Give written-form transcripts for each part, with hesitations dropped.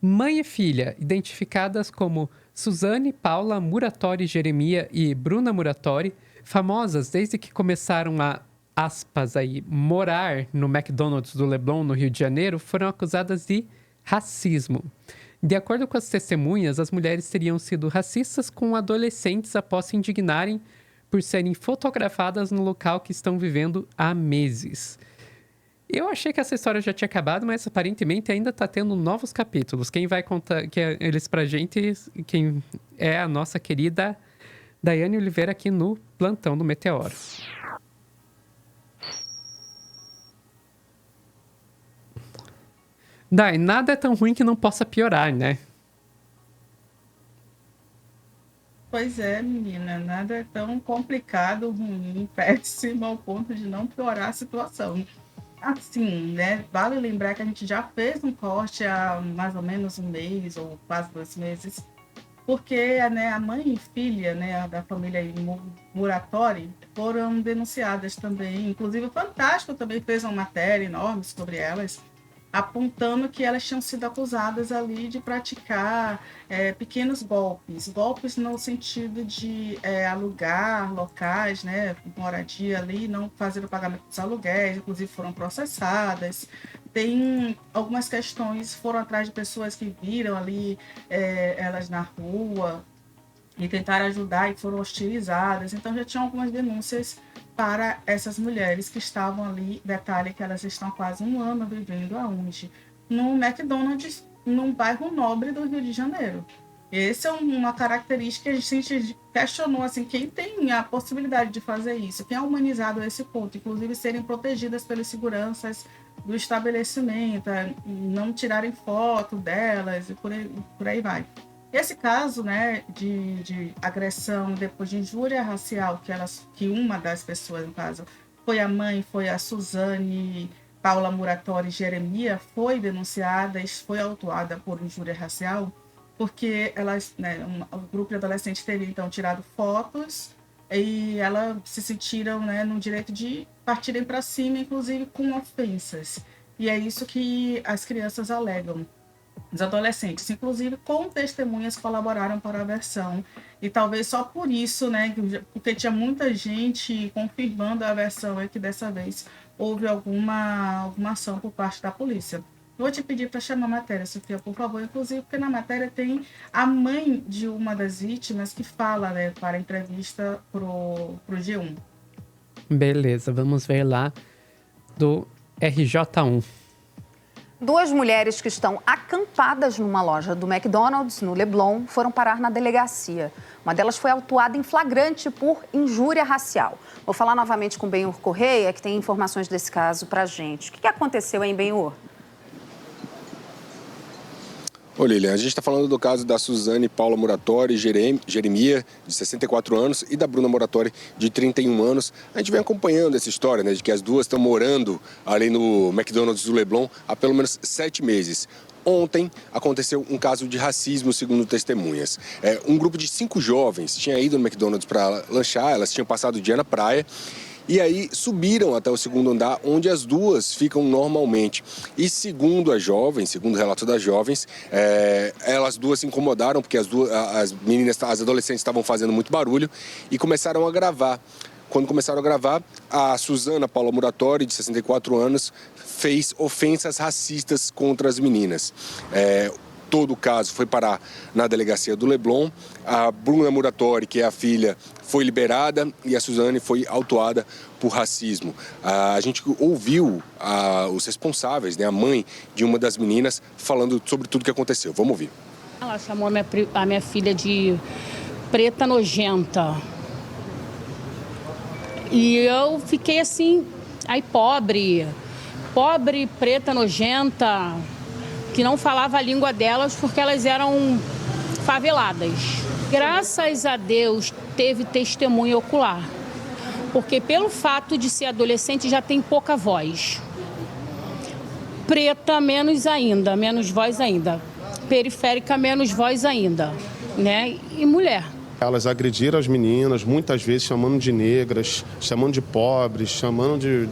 Mãe e filha, identificadas como Suzane, Paula, Muratori Jeremia e Bruna Muratori, famosas desde que começaram a, aspas aí, morar no McDonald's do Leblon, no Rio de Janeiro, foram acusadas de racismo. De acordo com as testemunhas, as mulheres teriam sido racistas com adolescentes após se indignarem por serem fotografadas no local que estão vivendo há meses. Eu achei que essa história já tinha acabado, mas aparentemente ainda está tendo novos capítulos. Quem vai contar eles pra gente, quem é a nossa querida Daiane Oliveira aqui no Plantão do Meteoro. Dai, nada é tão ruim que não possa piorar, né? Pois é, menina, nada é tão complicado, ruim, péssimo, ao ponto de não piorar a situação. Assim, né? Vale lembrar que a gente já fez um corte há mais ou menos um mês ou quase 2 meses, porque né, a mãe e filha né, da família Muratori foram denunciadas também. Inclusive, o Fantástico também fez uma matéria enorme sobre elas, apontando que elas tinham sido acusadas ali de praticar pequenos golpes no sentido de alugar locais, né, moradia ali, não fazer o pagamento dos aluguéis, inclusive foram processadas. Tem algumas questões, foram atrás de pessoas que viram ali elas na rua e tentaram ajudar e foram hostilizadas. Então já tinham algumas denúncias para essas mulheres que estavam ali. Detalhe que elas estão quase um ano vivendo aonde? No McDonald's, num bairro nobre do Rio de Janeiro. Essa é uma característica que a gente questionou, assim, quem tem a possibilidade de fazer isso, quem é humanizado a esse ponto, inclusive serem protegidas pelas seguranças do estabelecimento, não tirarem foto delas e por aí vai. Esse caso, né, de agressão depois de injúria racial, que uma das pessoas, no caso, foi a mãe, foi a Suzane Paula Muratori Jeremia, foi denunciada e foi autuada por injúria racial, porque elas, né, o grupo de adolescentes teria então tirado fotos e elas se sentiram, né, no direito de partirem para cima, inclusive com ofensas. E é isso que as crianças alegam. Os adolescentes, inclusive com testemunhas, colaboraram para a versão. E talvez só por isso, né, porque tinha muita gente confirmando a versão, é que dessa vez houve alguma ação por parte da polícia. Vou te pedir para chamar a matéria, Sofia, por favor, inclusive porque na matéria tem a mãe de uma das vítimas que fala, né, para a entrevista pro G1. Beleza, vamos ver lá do RJ1. 2 mulheres que estão acampadas numa loja do McDonald's, no Leblon, foram parar na delegacia. Uma delas foi autuada em flagrante por injúria racial. Vou falar novamente com o Benhur Correia, que tem informações desse caso pra gente. O que aconteceu, hein, Benhur? Ô Lilian, a gente está falando do caso da Suzane Paula Muratori Jeremia, de 64 anos, e da Bruna Muratori, de 31 anos. A gente vem acompanhando essa história, né, de que as duas estão morando ali no McDonald's do Leblon há pelo menos 7 meses. Ontem aconteceu um caso de racismo, segundo testemunhas. Um grupo de 5 jovens tinha ido no McDonald's para lanchar, elas tinham passado o dia na praia. E aí subiram até o 2º andar, onde as duas ficam normalmente. E segundo as jovens, segundo o relato das jovens, elas duas se incomodaram porque as meninas, as adolescentes estavam fazendo muito barulho e começaram a gravar. Quando começaram a gravar, a Suzana Paula Muratori, de 64 anos, fez ofensas racistas contra as meninas. Todo o caso foi parar na delegacia do Leblon. A Bruna Muratori, que é a filha, foi liberada e a Suzane foi autuada por racismo. A gente ouviu os responsáveis, né, a mãe de uma das meninas, falando sobre tudo o que aconteceu. Vamos ouvir. Ela chamou a minha filha de preta nojenta. E eu fiquei assim, aí pobre, preta nojenta, que não falava a língua delas porque elas eram faveladas. Graças a Deus teve testemunha ocular, porque pelo fato de ser adolescente já tem pouca voz. Preta, menos ainda, menos voz ainda. Periférica, menos voz ainda, né? E mulher. Elas agrediram as meninas, muitas vezes chamando de negras, chamando de pobres, chamando de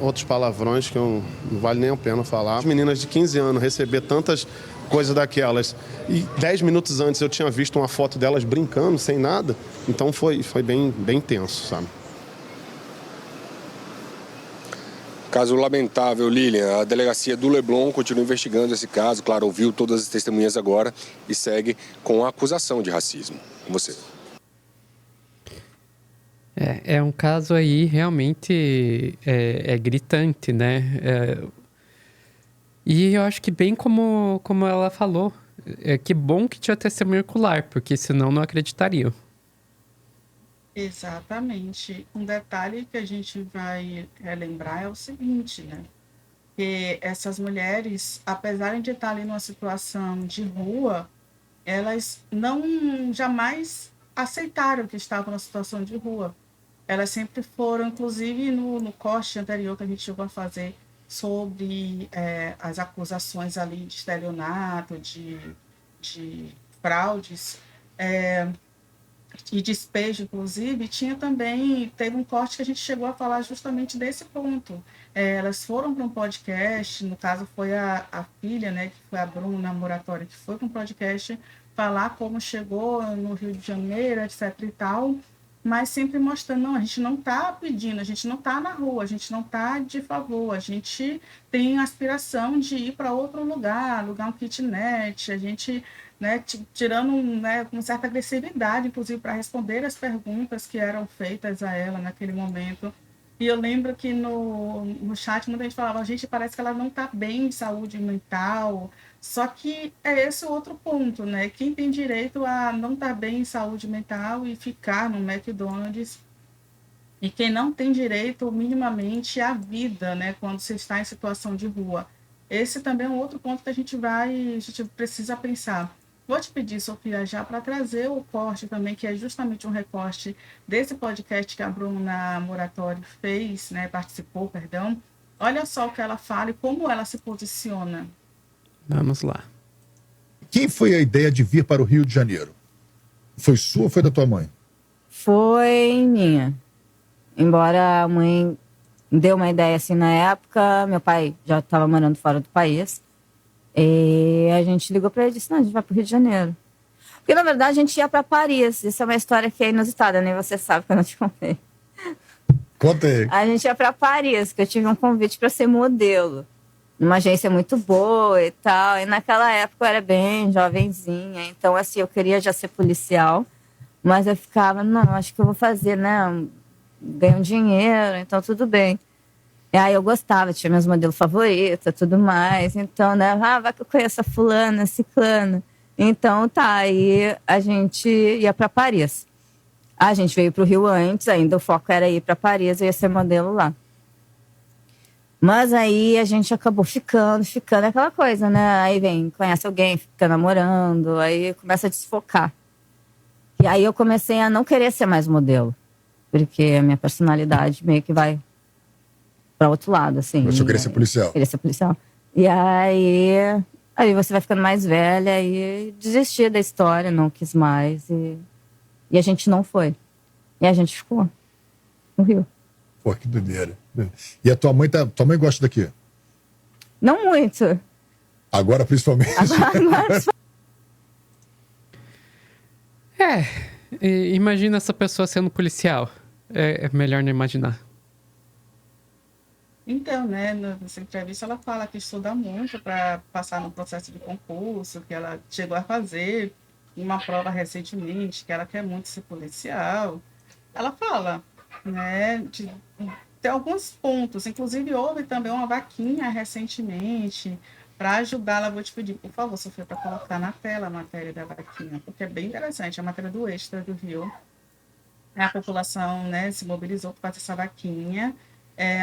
outros palavrões que não vale nem a pena falar. As meninas de 15 anos receber tantas coisa daquelas. E 10 minutos antes eu tinha visto uma foto delas brincando, sem nada. Então foi bem tenso, sabe? Caso lamentável, Lilian. A delegacia do Leblon continua investigando esse caso. Claro, ouviu todas as testemunhas agora e segue com a acusação de racismo. Com você. É um caso aí realmente gritante, né? E eu acho que bem como ela falou, que bom que tinha testemunha ocular, porque senão não acreditariam. Exatamente. Um detalhe que a gente vai relembrar é o seguinte, né? Que essas mulheres, apesar de estar ali numa situação de rua, elas não jamais aceitaram que estavam numa situação de rua. Elas sempre foram, inclusive no corte anterior que a gente chegou a fazer sobre as acusações ali de estelionato, de fraudes, e despejo, inclusive, teve um corte que a gente chegou a falar justamente desse ponto. Elas foram para um podcast, no caso foi a filha, né, que foi a Bruna Muratori, que foi para um podcast falar como chegou no Rio de Janeiro, etc e tal, mas sempre mostrando, não, a gente não está pedindo, a gente não está na rua, a gente não está de favor, a gente tem a aspiração de ir para outro lugar, alugar um kitnet, a gente, né, tirando, né, com certa agressividade, inclusive, para responder as perguntas que eram feitas a ela naquele momento. E eu lembro que no chat muita gente falava, gente, parece que ela não está bem de saúde mental. Só que é esse o outro ponto, né? Quem tem direito a não estar bem em saúde mental e ficar no McDonald's, e quem não tem direito minimamente à vida, né? Quando você está em situação de rua. Esse também é um outro ponto que a gente precisa pensar. Vou te pedir, Sofia, já para trazer o corte também, que é justamente um recorte desse podcast que a Bruna Muratori fez, né? Participou, perdão. Olha só o que ela fala e como ela se posiciona. Vamos lá. Quem foi a ideia de vir para o Rio de Janeiro? Foi sua ou foi da tua mãe? Foi minha. Embora a mãe deu uma ideia assim na época, meu pai já estava morando fora do país. E a gente ligou para ele e disse, não, a gente vai para o Rio de Janeiro. Porque, na verdade, a gente ia para Paris. Isso é uma história que é inusitada, nem você sabe que eu não te contei. Conta aí. A gente ia para Paris, que eu tive um convite para ser modelo. Numa agência muito boa e tal. E naquela época eu era bem jovenzinha. Então, assim, eu queria já ser policial. Mas eu ficava, não, acho que eu vou fazer, né? Ganho um dinheiro, então tudo bem. E aí eu gostava, tinha meus modelos favoritos, tudo mais. Então, né? Vai que eu conheço a fulana, a ciclana. Então, tá, aí a gente ia para Paris. A gente veio para o Rio antes, ainda o foco era ir para Paris, eu ia ser modelo lá. Mas aí a gente acabou ficando aquela coisa, né? Aí conhece alguém, fica namorando, aí começa a desfocar. E aí eu comecei a não querer ser mais modelo, porque a minha personalidade meio que vai para outro lado, assim. Você queria ser policial? Queria ser policial. E aí você vai ficando mais velha e desistir da história, não quis mais. E a gente não foi. E a gente ficou no Rio. Pô, que doideira. E a tua mãe gosta daqui? Não muito. Agora, principalmente. Agora Imagina essa pessoa sendo policial. É melhor não imaginar. Então, né, nessa entrevista ela fala que estuda muito para passar no processo de concurso, que ela chegou a fazer uma prova recentemente, que ela quer muito ser policial. Ela fala, né, tem alguns pontos, inclusive houve também uma vaquinha recentemente para ajudá-la. Vou te pedir, por favor, Sofia, para colocar na tela a matéria da vaquinha, porque é bem interessante, a matéria do Extra do Rio. A população, né, se mobilizou para fazer essa vaquinha.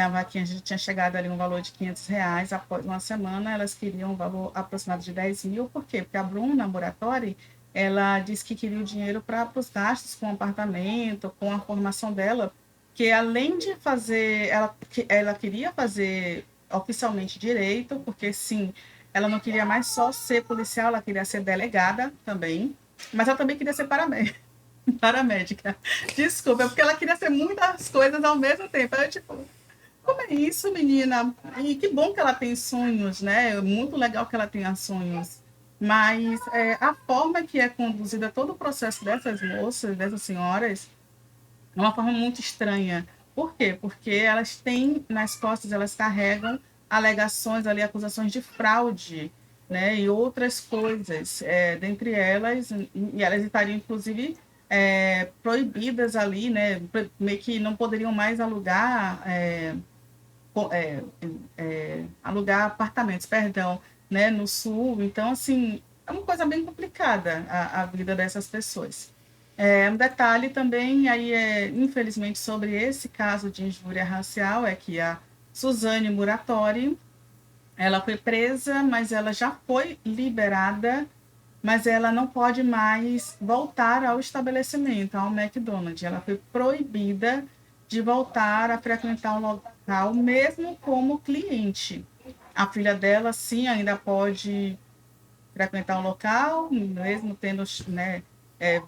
A vaquinha já tinha chegado ali um valor de R$500. Após uma semana, elas queriam um valor aproximado de 10 mil. Por quê? Porque a Bruna Muratori, ela disse que queria o dinheiro para os gastos com o apartamento, com a formação dela, que além de fazer, ela queria fazer oficialmente direito, porque sim, ela não queria mais só ser policial, ela queria ser delegada também, mas ela também queria ser paramédica. Desculpa, é porque ela queria ser muitas coisas ao mesmo tempo. Eu, tipo, como é isso, menina? E que bom que ela tem sonhos, né? É muito legal que ela tenha sonhos. Mas a forma que é conduzida todo o processo dessas moças, dessas senhoras, é uma forma muito estranha. Por quê? Porque elas têm nas costas, elas carregam alegações ali, acusações de fraude, né? E outras coisas, dentre elas, e elas estariam, inclusive, proibidas ali, né? Meio que não poderiam mais alugar, alugar apartamentos, perdão, né? No sul. Então, assim, é uma coisa bem complicada a vida dessas pessoas. Um detalhe também, aí infelizmente, sobre esse caso de injúria racial, é que a Suzane Muratori, ela foi presa, mas ela já foi liberada, mas ela não pode mais voltar ao estabelecimento, ao McDonald's. Ela foi proibida de voltar a frequentar o local, mesmo como cliente. A filha dela, sim, ainda pode frequentar o local, mesmo tendo, né,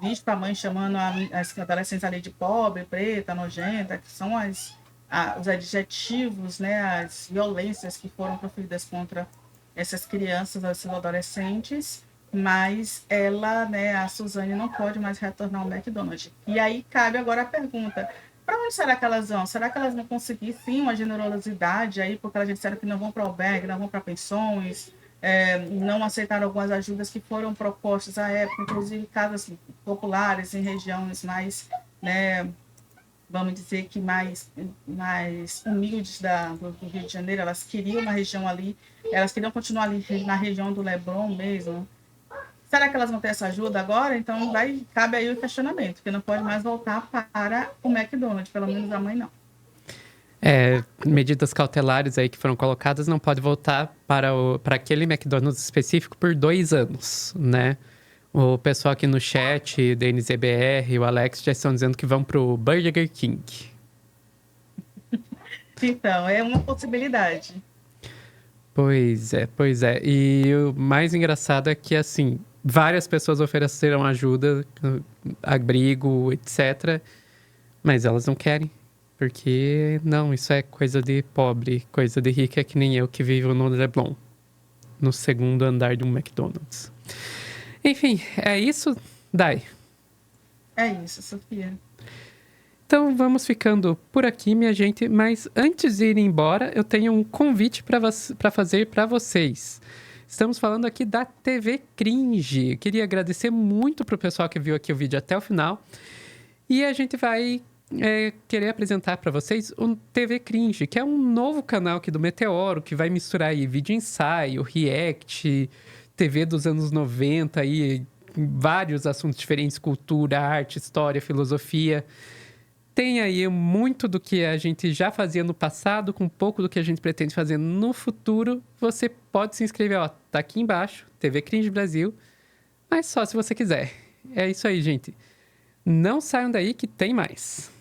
visto a mãe chamando as adolescentes ali de pobre, preta, nojenta, que são os adjetivos, né, as violências que foram proferidas contra essas crianças, esses adolescentes, mas ela, né, a Suzane, não pode mais retornar ao McDonald's. E aí cabe agora a pergunta: para onde será que elas vão? Será que elas vão conseguir, sim, uma generosidade aí, porque elas disseram que não vão para o albergue, não vão para pensões, não aceitaram algumas ajudas que foram propostas à época, inclusive casas populares em regiões mais, né, vamos dizer que mais humildes do Rio de Janeiro. Elas queriam uma região ali, elas queriam continuar ali na região do Leblon mesmo. Será que elas vão ter essa ajuda agora? Então cabe aí o questionamento, porque não pode mais voltar para o McDonald's, pelo menos a mãe não. Medidas cautelares aí que foram colocadas não pode voltar para aquele McDonald's específico por 2 anos, né? O pessoal aqui no chat, da NZBR, o Alex, já estão dizendo que vão pro Burger King. Então, é uma possibilidade. Pois é. E o mais engraçado é que, assim, várias pessoas ofereceram ajuda, abrigo, etc. Mas elas não querem. Porque, não, isso é coisa de pobre, coisa de rico, é que nem eu que vivo no Leblon. No 2º andar de um McDonald's. Enfim, é isso, Dai? É isso, Sofia. Então, vamos ficando por aqui, minha gente. Mas antes de ir embora, eu tenho um convite para fazer para vocês. Estamos falando aqui da TV Cringe. Queria agradecer muito pro pessoal que viu aqui o vídeo até o final. E a gente vai querer apresentar para vocês o TV Cringe, que é um novo canal aqui do Meteoro, que vai misturar aí vídeo ensaio, react, TV dos anos 90, aí, vários assuntos diferentes, cultura, arte, história, filosofia. Tem aí muito do que a gente já fazia no passado, com um pouco do que a gente pretende fazer no futuro. Você pode se inscrever, ó, tá aqui embaixo, TV Cringe Brasil, mas só se você quiser. É isso aí, gente. Não saiam daí que tem mais.